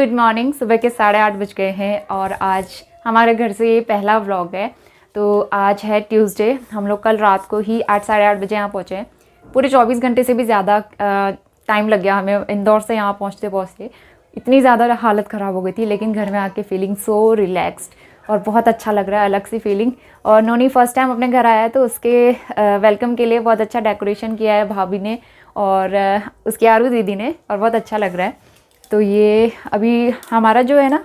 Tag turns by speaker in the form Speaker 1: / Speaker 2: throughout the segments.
Speaker 1: Good morning. सुबह के 8:30 बज गए हैं और आज हमारे घर से ये पहला व्लॉग है। तो आज है ट्यूसडे। हम लोग कल रात को ही 8 साढ़े 8 बजे यहाँ पहुँचे हैं। पूरे 24 घंटे से भी ज़्यादा टाइम लग गया हमें इंदौर से यहाँ पहुँचते पहुँचते। इतनी ज़्यादा हालत ख़राब हो गई थी, लेकिन घर में आके फीलिंग सो रिलैक्स्ड और बहुत अच्छा लग रहा है, अलग सी फीलिंग। और नोनी फर्स्ट टाइम अपने घर आया है, तो उसके वेलकम के लिए बहुत अच्छा डेकोरेशन किया है भाभी ने और उसकी आरू दीदी ने, और बहुत अच्छा लग रहा है। तो ये अभी हमारा जो है ना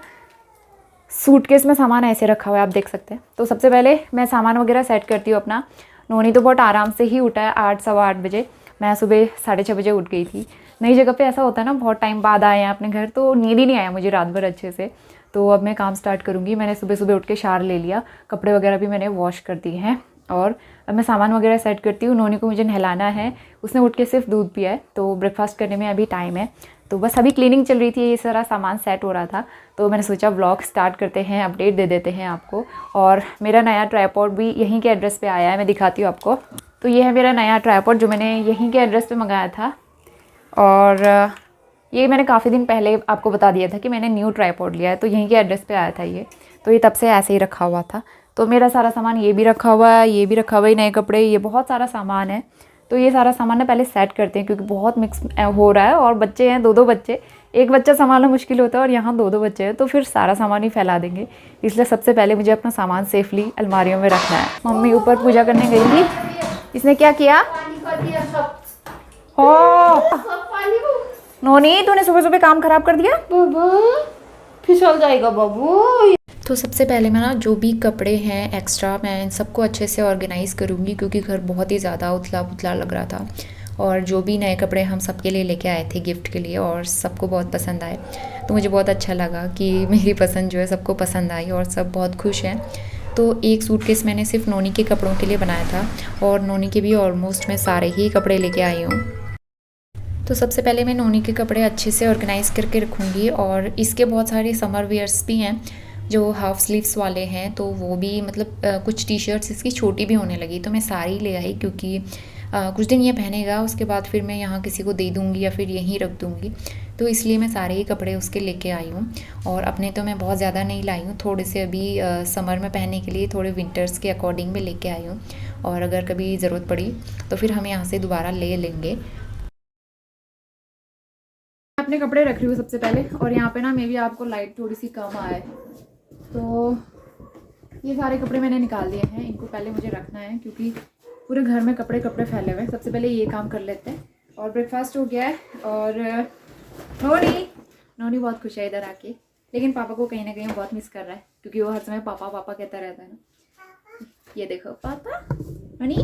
Speaker 1: सूटकेस में सामान ऐसे रखा हुआ है, आप देख सकते हैं। तो सबसे पहले मैं सामान वगैरह सेट करती हूँ अपना। नोनी तो बहुत आराम से ही उठा है 8 सवा 8 बजे। मैं सुबह 6:30 बजे उठ गई थी। नई जगह पे ऐसा होता है ना, बहुत टाइम बाद आए हैं अपने घर, तो नींद ही नहीं आया मुझे रात भर अच्छे से। तो अब मैं काम स्टार्ट करूँगी। मैंने सुबह सुबह उठ के शावर ले लिया, कपड़े वगैरह भी मैंने वॉश कर दिए हैं और अब मैं सामान वगैरह सेट करती हूँ। नोनी को मुझे नहलाना है, उसने उठ के सिर्फ दूध पिया है, तो ब्रेकफास्ट करने में अभी टाइम है। तो बस अभी क्लीनिंग चल रही थी, ये सारा सामान सेट हो रहा था, तो मैंने सोचा व्लॉग स्टार्ट करते हैं, अपडेट दे देते हैं आपको। और मेरा नया ट्राइपॉड भी यहीं के एड्रेस पे आया है, मैं दिखाती हूँ आपको। तो ये है मेरा नया ट्राइपॉड जो मैंने यहीं के एड्रेस पे मंगाया था। और ये मैंने काफ़ी दिन पहले आपको बता दिया था कि मैंने न्यू ट्राइपॉड लिया है, तो यहीं के एड्रेस पे आया था ये। तो ये तब से ऐसे ही रखा हुआ था। तो मेरा सारा सामान ये भी रखा हुआ है, ये भी रखा हुआ है, नए कपड़े, ये बहुत सारा सामान है। तो ये सारा सामान ना पहले सेट करते हैं, क्योंकि बहुत मिक्स हो रहा है और बच्चे हैं, दो बच्चे, एक बच्चा संभालना मुश्किल होता है और यहाँ दो बच्चे हैं, तो फिर सारा सामान ही फैला देंगे। इसलिए सबसे पहले मुझे अपना सामान सेफली अलमारियों में रखना है। मम्मी ऊपर पूजा करने गई थी। इसने क्या किया? नोनी, तूने सुबह सुबह काम खराब कर दिया।
Speaker 2: फिसल जाएगा बाबू।
Speaker 1: तो सबसे पहले मैं ना जो भी कपड़े हैं एक्स्ट्रा, मैं इन सबको अच्छे से ऑर्गेनाइज़ करूँगी, क्योंकि घर बहुत ही ज़्यादा उथला पुथला लग रहा था। और जो भी नए कपड़े हम सबके लिए लेके आए थे गिफ्ट के लिए, और सबको बहुत पसंद आए, तो मुझे बहुत अच्छा लगा कि मेरी पसंद जो है सबको पसंद आई और सब बहुत खुश हैं। तो एक सूटकेस मैंने सिर्फ नोनी के कपड़ों के लिए बनाया था और नोनी के भी ऑलमोस्ट मैं सारे ही कपड़े लेके आई हूँ। तो सबसे पहले मैं नोनी के कपड़े अच्छे से ऑर्गेनाइज़ करके रखूँगी। और इसके बहुत सारे समर वेयर्स भी हैं जो हाफ़ स्लीव्स वाले हैं, तो वो भी मतलब कुछ टी शर्ट्स इसकी छोटी भी होने लगी, तो मैं सारी ले आई, क्योंकि कुछ दिन ये पहनेगा, उसके बाद फिर मैं यहाँ किसी को दे दूँगी या फिर यहीं रख दूँगी। तो इसलिए मैं सारे ही कपड़े उसके लेके आई हूँ। और अपने तो मैं बहुत ज़्यादा नहीं लाई हूँ, थोड़े से अभी समर में पहनने के लिए थोड़े विंटर्स के अकॉर्डिंग में लेके आई हूँ, और अगर कभी ज़रूरत पड़ी तो फिर हम यहाँ से दोबारा ले लेंगे। अपने कपड़े रख रही हूँ सबसे पहले, और यहाँ पे ना मे भी आपको लाइट थोड़ी सी कम आए, तो ये सारे कपड़े मैंने निकाल दिए हैं। इनको पहले मुझे रखना है, क्योंकि पूरे घर में कपड़े कपड़े फैले हुए हैं। सबसे पहले ये काम कर लेते हैं। और ब्रेकफास्ट हो गया है, और नोनी बहुत खुश है इधर आके, लेकिन पापा को कहीं ना कहीं बहुत मिस कर रहा है, क्योंकि वो हर समय पापा पापा कहता रहता है ना। ये देखो पापा। नोनी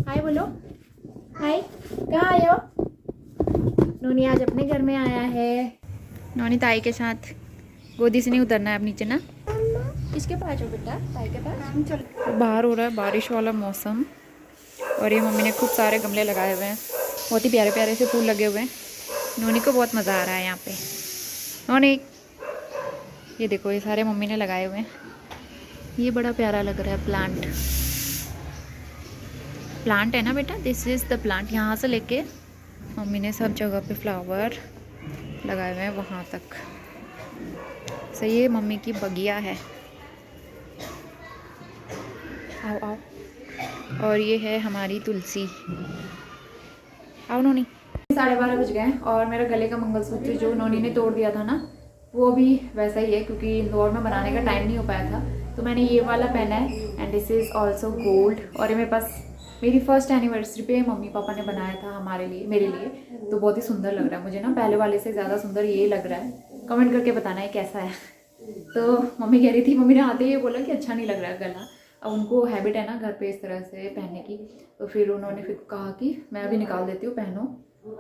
Speaker 1: हाय बोलो, हाय। कहाँ आए हो? नोनी आज अपने घर में आया है। नोनी ताई के साथ, गोदी से नहीं उतरना है अब नीचे ना। किसके पास हो बेटा? ताई के पास। चल। बाहर हो रहा है बारिश वाला मौसम, और ये मम्मी ने खूब सारे गमले लगाए हुए हैं, बहुत ही प्यारे प्यारे से फूल लगे हुए हैं। नोनी को बहुत मज़ा आ रहा है यहाँ पे। नोनी ये देखो, ये सारे मम्मी ने लगाए हुए हैं। ये बड़ा प्यारा लग रहा है प्लांट। प्लांट है ना बेटा, दिस इज़ द प्लांट। यहाँ से लेके मम्मी ने सब जगह पे फ्लावर लगाए हुए हैं वहाँ तक। सही है, मम्मी की बगिया है। आओ आओ। और ये है हमारी तुलसी। आओ नोनी। 12:30 बज गए और मेरा गले का मंगलसूत्र जो नोनी ने तोड़ दिया था ना, वो भी वैसा ही है, क्योंकि इंदौर में बनाने का टाइम नहीं हो पाया था, तो मैंने ये वाला पहना है। And this is also gold. और ये मेरे पास मेरी फर्स्ट एनिवर्सरी पे मम्मी पापा ने बनाया था हमारे लिए, मेरे लिए। तो बहुत ही सुंदर लग रहा है मुझे ना, पहले वाले से ज़्यादा सुंदर ये लग रहा है। कमेंट करके बताना है कैसा है। तो मम्मी कह रही थी, मम्मी ने आते ही बोला कि अच्छा नहीं लग रहा है गला। अब उनको हैबिट है ना घर पे इस तरह से पहनने की, तो फिर उन्होंने फिर कहा कि मैं अभी निकाल देती हूँ, पहनो।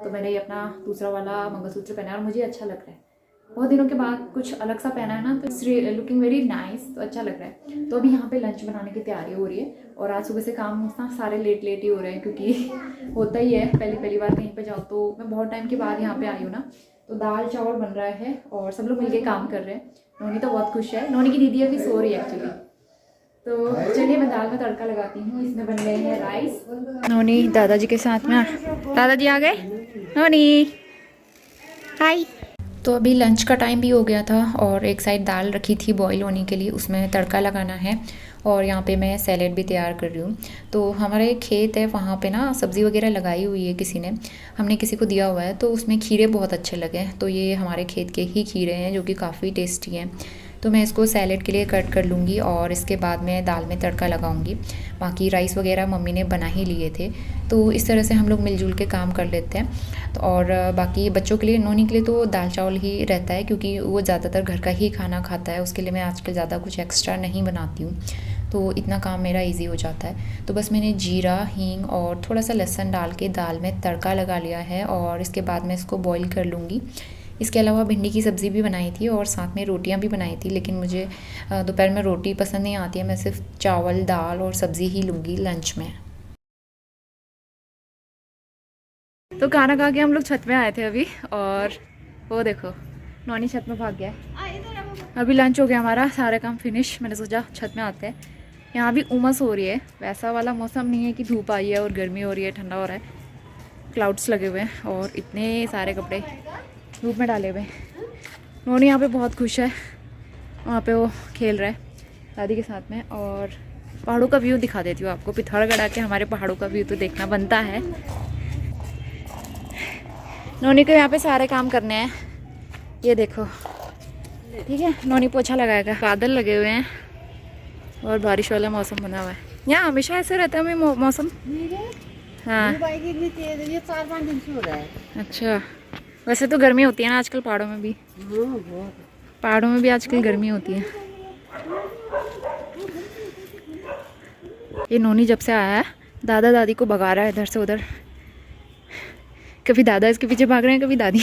Speaker 1: तो मैंने ये अपना दूसरा वाला मंगलसूत्र पहना है और मुझे अच्छा लग रहा है। बहुत दिनों के बाद कुछ अलग सा पहना है ना, तो इट्स लुकिंग वेरी नाइस, तो अच्छा लग रहा है। तो अभी यहाँ पे लंच बनाने की तैयारी हो रही है, और आज सुबह से काम ना सारे लेट ही हो रहे हैं, क्योंकि होता ही है पहली बार कहीं पे जाओ। तो मैं बहुत टाइम के बाद यहाँ पे आई हूँ ना, तो दाल चावल बन रहा है और सब लोग मिलके काम कर रहे हैं। नोनी तो बहुत खुश है। नोनी की दीदी अभी सो रही है एक्चुअली। तो चलिए मैं दाल में तड़का लगाती हूँ। इसमें बन रहे हैं राइस। नोनी दादाजी के साथ में, दादाजी आ गए। नोनी हाय। तो अभी लंच का टाइम भी हो गया था और एक साइड दाल रखी थी बॉईल होने के लिए, उसमें तड़का लगाना है और यहाँ पे मैं सैलेड भी तैयार कर रही हूँ। तो हमारे खेत है, वहाँ पे ना सब्ज़ी वगैरह लगाई हुई है किसी ने, हमने किसी को दिया हुआ है, तो उसमें खीरे बहुत अच्छे लगे। तो ये हमारे खेत के ही खीरे हैं जो कि काफ़ी टेस्टी हैं। तो मैं इसको सैलेड के लिए कट कर लूँगी और इसके बाद मैं दाल में तड़का लगाऊँगी। बाकी राइस वगैरह मम्मी ने बना ही लिए थे, तो इस तरह से हम लोग मिलजुल के काम कर लेते हैं। तो और बाकी बच्चों के लिए, नोनी के लिए तो दाल चावल ही रहता है क्योंकि वो ज़्यादातर घर का ही खाना खाता है। उसके लिए मैं आजकल ज़्यादा कुछ एक्स्ट्रा नहीं बनाती हूँ, तो इतना काम मेरा इजी हो जाता है। तो बस मैंने जीरा, हींग और थोड़ा सा लहसुन डाल के दाल में तड़का लगा लिया है और इसके बाद मैं इसको बॉईल कर लूँगी। इसके अलावा भिंडी की सब्ज़ी भी बनाई थी और साथ में रोटियां भी बनाई थी, लेकिन मुझे दोपहर में रोटी पसंद नहीं आती है, मैं सिर्फ चावल, दाल और सब्ज़ी ही लूँगी लंच में। तो खाना खा के हम लोग छत में आए थे अभी, और वो देखो नॉनी छत में भाग गया है। अभी लंच हो गया हमारा, सारे काम फिनिश। मैंने सोचा छत में आते हैं। यहाँ भी उमस हो रही है, वैसा वाला मौसम नहीं है कि धूप आई है और गर्मी हो रही है, ठंडा हो रहा है। क्लाउड्स लगे हुए हैं और इतने सारे कपड़े धूप में डाले हुए हैं। नॉनी यहाँ पे बहुत खुश है, वहाँ पे वो खेल रहा है दादी के साथ में। और पहाड़ों का व्यू दिखा देती हूँ आपको। पिथौरागढ़ आके हमारे पहाड़ों का व्यू तो देखना बनता है। नोनी को यहाँ पे सारे काम करने हैं, ये देखो, ठीक है। नोनी पोछा लगाएगा। बादल लगे हुए हैं और बारिश वाला मौसम बना हुआ है। यहाँ हमेशा ऐसे रहता है मौसम। हाँ,
Speaker 2: ये 4-5 दिन से हो रहा है।
Speaker 1: अच्छा, वैसे तो गर्मी होती है ना आजकल पहाड़ों में भी। पहाड़ों में भी आजकल गर्मी होती है। ये नोनी जब से आया है दादा दादी को भगा रहा है इधर से उधर। कभी दादा इसके पीछे भाग रहे हैं, कभी दादी।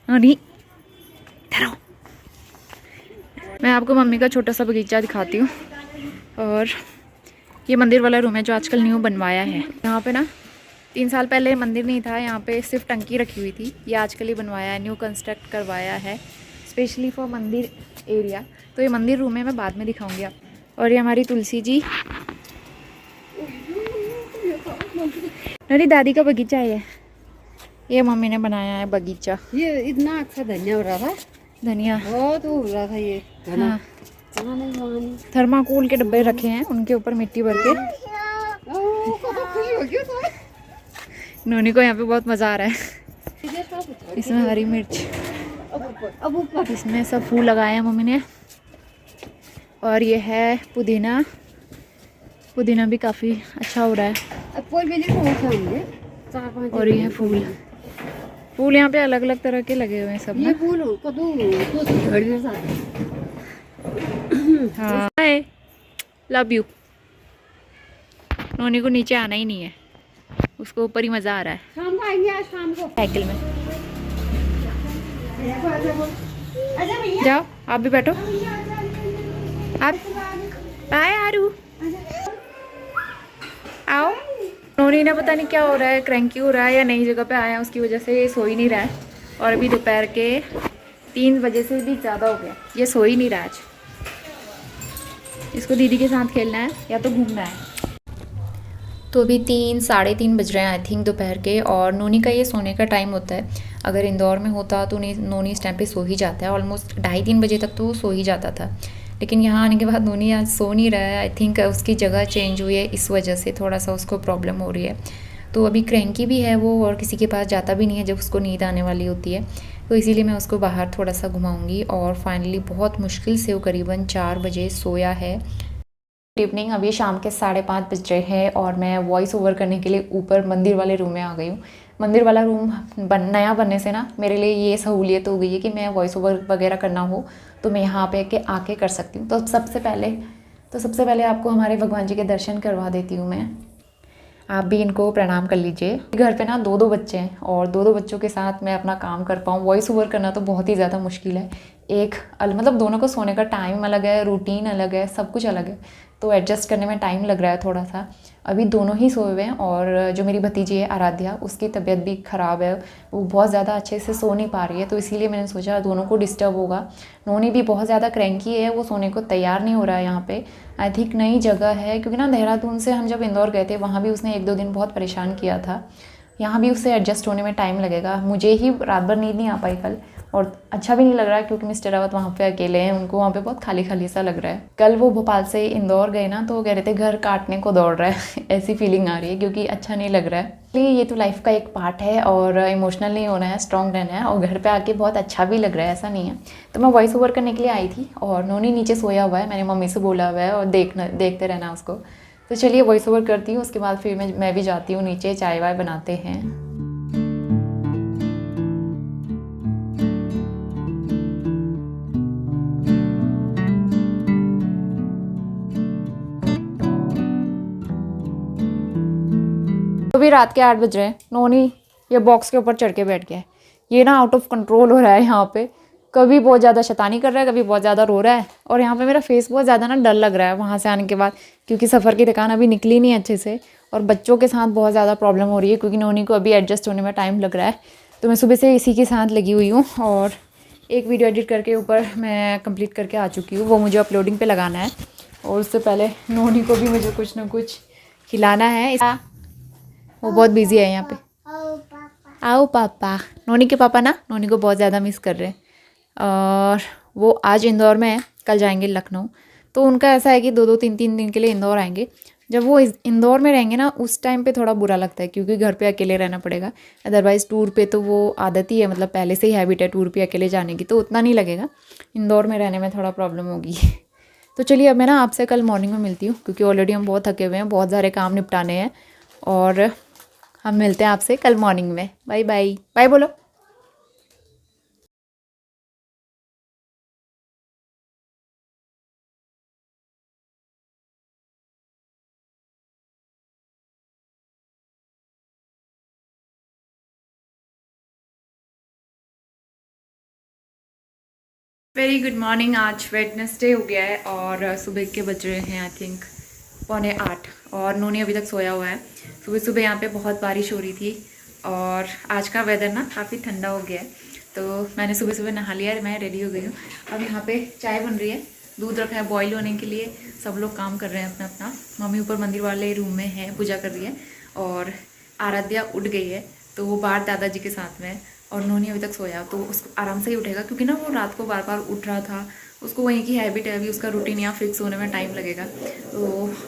Speaker 1: नोनी ठहरो, मैं आपको मम्मी का छोटा सा बगीचा दिखाती हूँ। और ये मंदिर वाला रूम है जो आजकल न्यू बनवाया है। यहाँ पे ना 3 साल पहले मंदिर नहीं था, यहाँ पे सिर्फ टंकी रखी हुई थी। ये आजकल ही बनवाया है, न्यू कंस्ट्रक्ट करवाया है स्पेशली फॉर मंदिर एरिया। तो ये मंदिर रूम है, मैं बाद में दिखाऊंगी आप। और ये हमारी तुलसी जी, मेरी दादी का बगीचा है ये मम्मी ने बनाया है बगीचा।
Speaker 2: ये इतना अच्छा धनिया हो रहा था,
Speaker 1: धनिया
Speaker 2: बहुत हो रहा था ये।
Speaker 1: हाँ, थर्माकोल के डब्बे रखे हैं, उनके ऊपर मिट्टी भर के। नोनी को यहाँ पे बहुत मज़ा आ रहा है। इसमें हरी मिर्च, इसमें सब फूल लगाए हैं मम्मी ने। और ये है पुदीना, पुदीना भी काफ़ी अच्छा हो रहा है। और ये है फूल, फूल यहाँ पे अलग अलग तरह के लगे हुए हैं सब ना। हाँ, हाय, लव यू। नोनी को नीचे आना ही नहीं है, उसको ऊपर ही मज़ा आ रहा है।
Speaker 2: शाम को आएंगे, आज शाम को
Speaker 1: साइकिल में जाओ, आप भी बैठो। आप बाय आरू, आओ। नोनी ने पता नहीं क्या हो रहा है, क्रैंकी हो रहा है या नई जगह पे आया है, उसकी वजह से ये सो ही नहीं रहा है। और अभी दोपहर के 3 बजे से भी ज़्यादा हो गया, ये सो ही नहीं रहा आज। इसको दीदी के साथ खेलना है या तो घूमना है। तो अभी 3 साढ़े 3 बज रहे हैं आई थिंक दोपहर के। और नोनी का ये सोने का टाइम होता है। अगर इंदौर में होता तो नोनी इस टाइम पे सो ही जाता है, ऑलमोस्ट 2:30-3 बजे तक तो वो सो ही जाता था। लेकिन यहाँ आने के बाद नोनी आज सो नहीं रहा है। आई थिंक उसकी जगह चेंज हुई है, इस वजह से थोड़ा सा उसको प्रॉब्लम हो रही है। तो अभी क्रैंकी भी है वो, और किसी के पास जाता भी नहीं है जब उसको नींद आने वाली होती है। तो इसीलिए मैं उसको बाहर थोड़ा सा घुमाऊँगी। और फाइनली बहुत मुश्किल से वो करीबन 4 बजे सोया है। गुड इवनिंग, अभी शाम के 5:30 बज रहे हैं और मैं वॉइस ओवर करने के लिए ऊपर मंदिर वाले रूम में आ गई हूँ। मंदिर वाला रूम नया बनने से ना मेरे लिए ये सहूलियत हो गई है कि मैं वॉइस ओवर वगैरह करना हो तो मैं यहाँ पे आके कर सकती हूँ। तो सबसे पहले आपको हमारे भगवान जी के दर्शन करवा देती हूँ मैं। आप भी इनको प्रणाम कर लीजिए। घर पे ना 2-2 बच्चे हैं और 2-2 बच्चों के साथ मैं अपना काम कर पाऊँ, वॉइस ओवर करना तो बहुत ही ज़्यादा मुश्किल है। मतलब दोनों को सोने का टाइम अलग है, रूटीन अलग है, सब कुछ अलग है, तो एडजस्ट करने में टाइम लग रहा है थोड़ा सा। अभी दोनों ही सोए हुए हैं और जो मेरी भतीजी है आराध्या, उसकी तबीयत भी ख़राब है, वो बहुत ज़्यादा अच्छे से सो नहीं पा रही है। तो इसीलिए मैंने सोचा दोनों को डिस्टर्ब होगा। नोनी भी बहुत ज़्यादा क्रैंकी है, वो सोने को तैयार नहीं हो रहा है। यहाँ पे आई थिंक नई जगह है, क्योंकि ना देहरादून से हम जब इंदौर गए थे वहाँ भी उसने 1-2 दिन बहुत परेशान किया था। यहाँ भी उससे एडजस्ट होने में टाइम लगेगा। मुझे ही रात भर नींद नहीं आ पाई कल, और अच्छा भी नहीं लग रहा है क्योंकि मिस्टर रावत वहाँ पे अकेले हैं, उनको वहाँ पे बहुत खाली खाली सा लग रहा है। कल वो भोपाल से इंदौर गए ना, तो वो कह रहे थे घर काटने को दौड़ रहा है ऐसी फीलिंग आ रही है क्योंकि अच्छा नहीं लग रहा है। इसलिए ये तो लाइफ का एक पार्ट है और इमोशनल नहीं होना है, स्ट्रॉन्ग रहना है। और घर पे आके बहुत अच्छा भी लग रहा है, ऐसा नहीं है। तो मैं वॉइस ओवर करने के लिए आई थी और नोनी नीचे सोया हुआ है, मैंने मम्मी से बोला हुआ है और देखते रहना उसको। तो चलिए वॉइस ओवर करती हूँ, उसके बाद फिर मैं भी जाती हूँ नीचे, चाय वाय बनाते हैं। तो भी रात के 8 बज रहे हैं, नोनी ये बॉक्स के ऊपर चढ़ के बैठ गया है। ये ना आउट ऑफ कंट्रोल हो रहा है यहाँ पे, कभी बहुत ज़्यादा शैतानी कर रहा है, कभी बहुत ज़्यादा रो रहा है। और यहाँ पे मेरा फेस बहुत ज़्यादा ना डर लग रहा है वहाँ से आने के बाद, क्योंकि सफ़र की थकान अभी निकली नहीं अच्छे से, और बच्चों के साथ बहुत ज़्यादा प्रॉब्लम हो रही है क्योंकि नोनी को अभी एडजस्ट होने में टाइम लग रहा है। तो मैं सुबह से इसी के साथ लगी हुई हूँ और एक वीडियो एडिट करके ऊपर मैं कंप्लीट करके आ चुकी हूँ, वो मुझे अपलोडिंग पे लगाना है। और उससे पहले नोनी को भी मुझे कुछ ना कुछ खिलाना है। वो बहुत बिजी है यहाँ पे। आओ पापा। नोनी के पापा ना नोनी को बहुत ज़्यादा मिस कर रहे हैं, और वो आज इंदौर में है, कल जाएंगे लखनऊ। तो उनका ऐसा है कि 2-2 3-3 दिन के लिए इंदौर आएंगे। जब वो इंदौर में रहेंगे ना, उस टाइम पे थोड़ा बुरा लगता है क्योंकि घर पे अकेले रहना पड़ेगा। अदरवाइज़ टूर पे तो वो आदत ही है, मतलब पहले से ही हैबिट है टूर पे अकेले जाने की, तो उतना नहीं लगेगा। इंदौर में रहने में थोड़ा प्रॉब्लम होगी। तो चलिए अब मैं ना आपसे कल मॉर्निंग में मिलती हूँ क्योंकि ऑलरेडी हम बहुत थके हुए हैं, बहुत सारे काम निपटाने हैं। और हम मिलते हैं आपसे कल मॉर्निंग में। Bye bye. बाय बोलो। Very good morning. आज वेडनेसडे हो गया है और सुबह के बज रहे हैं आई थिंक 7:45, और नोनी अभी तक सोया हुआ है। सुबह सुबह यहाँ पे बहुत बारिश हो रही थी और आज का वेदर ना काफ़ी ठंडा हो गया है। तो मैंने सुबह सुबह नहा लिया है, मैं रेडी हो गई हूँ। अब यहाँ पे चाय बन रही है, दूध रखा है बॉईल होने के लिए, सब लोग काम कर रहे हैं अपना अपना। मम्मी ऊपर मंदिर वाले रूम में है, पूजा कर रही है, और आराध्या उठ गई है तो वो बाहर दादाजी के साथ में है। और नोनी अभी तक सोया, तो उसको आराम से ही उठेगा क्योंकि ना वो रात को बार बार उठ रहा था, उसको वहीं की हैबिट है, अभी उसका रूटीन यहाँ फिक्स होने में टाइम लगेगा, तो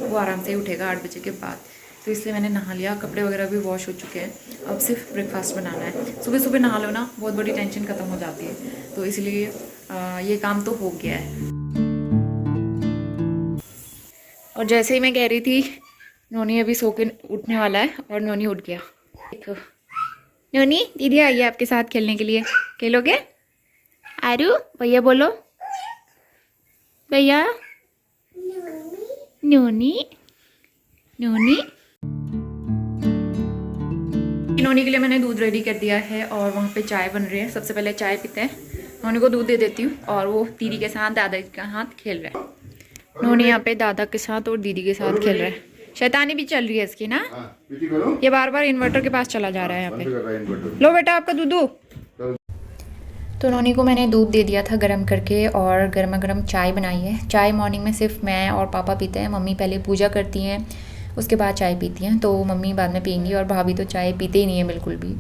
Speaker 1: वो आराम से ही उठेगा 8 बजे के बाद। तो इसलिए मैंने नहा लिया, कपड़े वगैरह भी वॉश हो चुके हैं, अब सिर्फ ब्रेकफास्ट बनाना है। सुबह सुबह नहा लो ना, बहुत बड़ी टेंशन ख़त्म हो जाती है, तो इसलिए ये काम तो हो गया है। और जैसे ही मैं कह रही थी नोनी अभी सो के उठने वाला है, और नोनी उठ गया। देखो नोनी, दीदी आई है आपके साथ खेलने के लिए, खेलोगे? आरू भैया बोलो, भैया। नोनी नोनी नोनी के लिए मैंने दूध रेडी कर दिया है और वहाँ पे चाय बन रही है। सबसे पहले चाय पीते हैं, नोनी को दूध दे देती हूँ, और वो दीदी के साथ दादा के साथ खेल रहा है। नोनी यहाँ पे दादा के साथ और दीदी के साथ खेल रहा है। शैतानी भी चल रही है इसकी ना, ये बार बार इन्वर्टर के पास चला जा रहा है यहाँ पे। लो बेटा आपका दूध। तो नोनी को मैंने दूध दे दिया था गर्म करके, और गर्मा गर्म चाय बनाई है। चाय मॉर्निंग में सिर्फ मैं और पापा पीते हैं, मम्मी पहले पूजा करती हैं, उसके बाद चाय पीती हैं, तो मम्मी बाद में पियेंगी, और भाभी तो चाय पीते ही नहीं है बिल्कुल भी,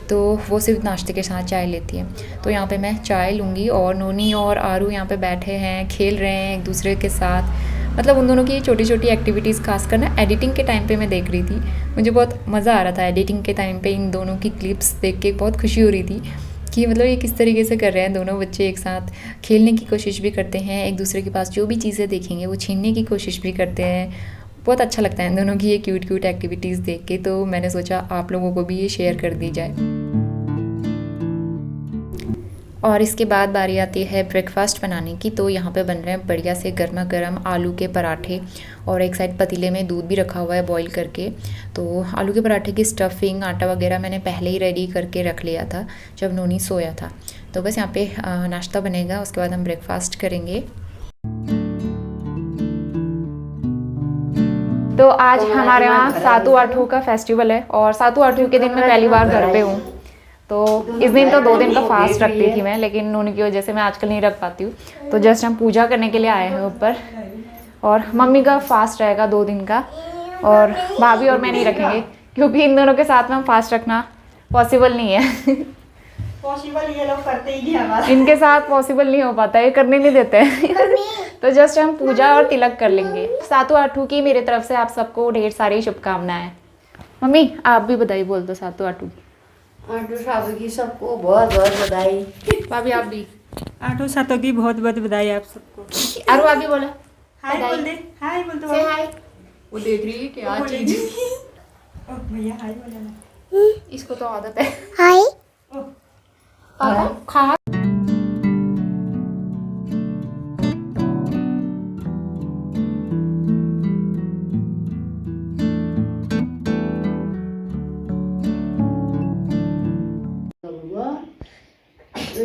Speaker 1: तो वो सिर्फ नाश्ते के साथ चाय लेती है। तो यहाँ पे मैं चाय लूँगी, और नोनी और आरू यहाँ पे बैठे हैं, खेल रहे हैं एक दूसरे के साथ। मतलब उन दोनों की छोटी छोटी एक्टिविटीज़ खासकर ना एडिटिंग के टाइम पे मैं देख रही थी, मुझे बहुत मज़ा आ रहा था एडिटिंग के टाइम पे इन दोनों की क्लिप्स देख के, बहुत खुशी हो रही थी कि मतलब ये किस तरीके से कर रहे हैं दोनों बच्चे, एक साथ खेलने की कोशिश भी करते हैं, एक दूसरे के पास जो भी चीज़ें देखेंगे वो छीनने की कोशिश भी करते हैं। बहुत अच्छा लगता है इन दोनों की ये क्यूट क्यूट एक्टिविटीज़ देख के, तो मैंने सोचा आप लोगों को भी ये शेयर कर दी जाए। और इसके बाद बारी आती है ब्रेकफास्ट बनाने की। तो यहाँ पे बन रहे हैं बढ़िया से गर्मा गर्म आलू के पराठे, और एक साइड पतीले में दूध भी रखा हुआ है बॉईल करके। तो आलू के पराठे की स्टफिंग आटा वगैरह मैंने पहले ही रेडी करके रख लिया था जब नोनी सोया था। तो बस यहाँ पे नाश्ता बनेगा, उसके बाद हम ब्रेकफास्ट करेंगे। तो आज हमारे यहाँ सातू आठू का फेस्टिवल है, और सातू आठू के दिन मैं पहली बार घर पे हूँ। तो इस दिन तो 2 दिन का फास्ट रखती थी मैं, लेकिन नोनी की वजह से मैं आजकल नहीं रख पाती हूँ। तो जस्ट हम पूजा करने के लिए आए हैं ऊपर, और मम्मी का फास्ट रहेगा 2 दिन का, और भाभी और मैं नहीं रखेंगे क्योंकि इन दोनों के साथ में हम फास्ट रखना पॉसिबल नहीं है।
Speaker 3: पॉसिबल ये लोग करते ही नहीं हमारा।
Speaker 1: इनके साथ पॉसिबल नहीं हो पाता, ये करने नहीं देते हैं। तो जस्ट हम पूजा और तिलक कर लेंगे। सातु आठू की मेरी तरफ से आप सबको ढेर सारी शुभकामनाएं। मम्मी आप भी बधाई बोल दो सातु आठू की।
Speaker 2: आटू साहब की सबको बहुत बहुत बधाई।
Speaker 1: भाभी आप भी।
Speaker 3: आठों सातों की बहुत बहुत बधाई आप सबको।
Speaker 1: अरु आप भी बोला।
Speaker 3: हाय बोल दे, हाय बोल दो।
Speaker 1: हाय। वो देख रही है क्या चीज।
Speaker 3: ओह भैया हाय बोला ना।
Speaker 1: इसको तो आदत है।
Speaker 4: हाय
Speaker 3: ओह
Speaker 1: पापा खा।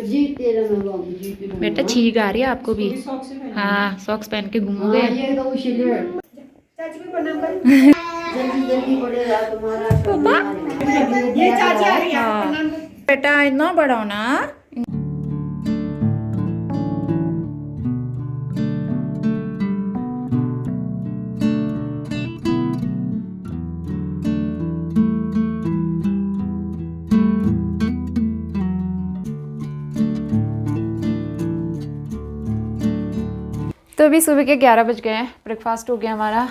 Speaker 2: जीते रहो बाबू, जीते रहो।
Speaker 1: बेटा छींक आ रही है आपको भी।
Speaker 3: सॉक्स भी पहन।
Speaker 1: हाँ सॉक्स पहन के
Speaker 2: हाँ,
Speaker 1: घूमोगे।
Speaker 2: ये तो उसीलिए
Speaker 3: चाची भी प्रणाम कर।
Speaker 2: जल्दी जल्दी पड़ेगा तुम्हारा।
Speaker 3: ये चाची आ रही है
Speaker 1: हाँ।
Speaker 3: प्रणाम कर।
Speaker 1: बेटा इतना बड़ा हो ना। तो अभी सुबह के 11 बज गए हैं, ब्रेकफास्ट हो गया हमारा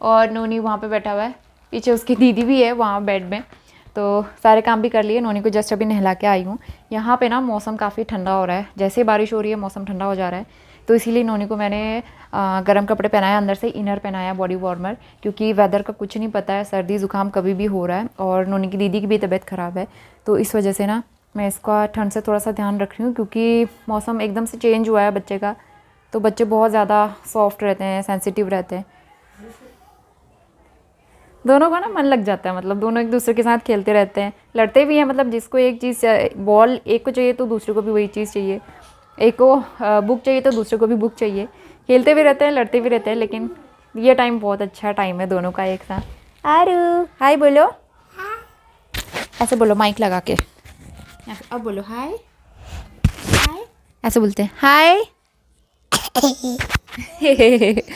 Speaker 1: और नोनी वहाँ पे बैठा हुआ है, पीछे उसकी दीदी भी है वहाँ बेड में। तो सारे काम भी कर लिए, नोनी को जस्ट अभी नहला के आई हूँ। यहाँ पे ना मौसम काफ़ी ठंडा हो रहा है, जैसे बारिश हो रही है मौसम ठंडा हो जा रहा है। तो इसीलिए नोनी को मैंने गर्म कपड़े पहनाया, अंदर से इनर पहनाया बॉडी वार्मर, क्योंकि वेदर का कुछ नहीं पता है, सर्दी ज़ुकाम कभी भी हो रहा है। और नोनी की दीदी की भी तबीयत ख़राब है, तो इस वजह से ना मैं इसका ठंड से थोड़ा सा ध्यान रख रही हूँ, क्योंकि मौसम एकदम से चेंज हुआ है बच्चे का। तो बच्चे बहुत ज़्यादा सॉफ्ट रहते हैं, सेंसिटिव रहते हैं। दोनों का ना मन लग जाता है, मतलब दोनों एक दूसरे के साथ खेलते रहते हैं, लड़ते भी हैं। मतलब जिसको एक चीज़ बॉल एक को चाहिए तो दूसरे को भी वही चीज़ चाहिए, एक को बुक चाहिए तो दूसरे को भी बुक चाहिए। खेलते भी रहते हैं, लड़ते भी रहते हैं, लेकिन ये टाइम बहुत अच्छा टाइम है दोनों का एक साथ। आरू हाय बोलो, ऐसे बोलो माइक लगा के। अब बोलो हाय हाय, ऐसे बोलते हैं हाय।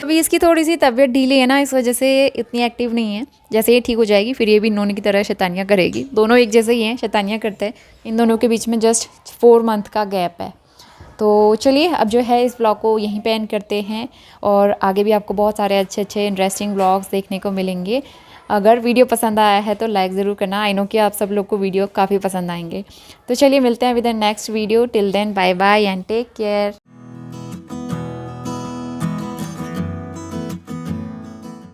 Speaker 1: अभी इसकी थोड़ी सी तबीयत ढीली है ना, इस वजह से इतनी एक्टिव नहीं है। जैसे ये ठीक हो जाएगी फिर ये भी नोनी की तरह शैतानियाँ करेगी। दोनों एक जैसे ही हैं, शैतानियाँ करते हैं। इन दोनों के बीच में जस्ट 4 मंथ का गैप है। तो चलिए अब जो है इस ब्लॉग को यहीं पे एंड करते हैं, और आगे भी आपको बहुत सारे अच्छे अच्छे इंटरेस्टिंग ब्लॉग्स देखने को मिलेंगे। अगर वीडियो पसंद आया है तो लाइक ज़रूर करना। आई नो कि आप सब लोग को वीडियो काफ़ी पसंद आएंगे। तो चलिए मिलते हैं with the next video. Till then bye bye and take care.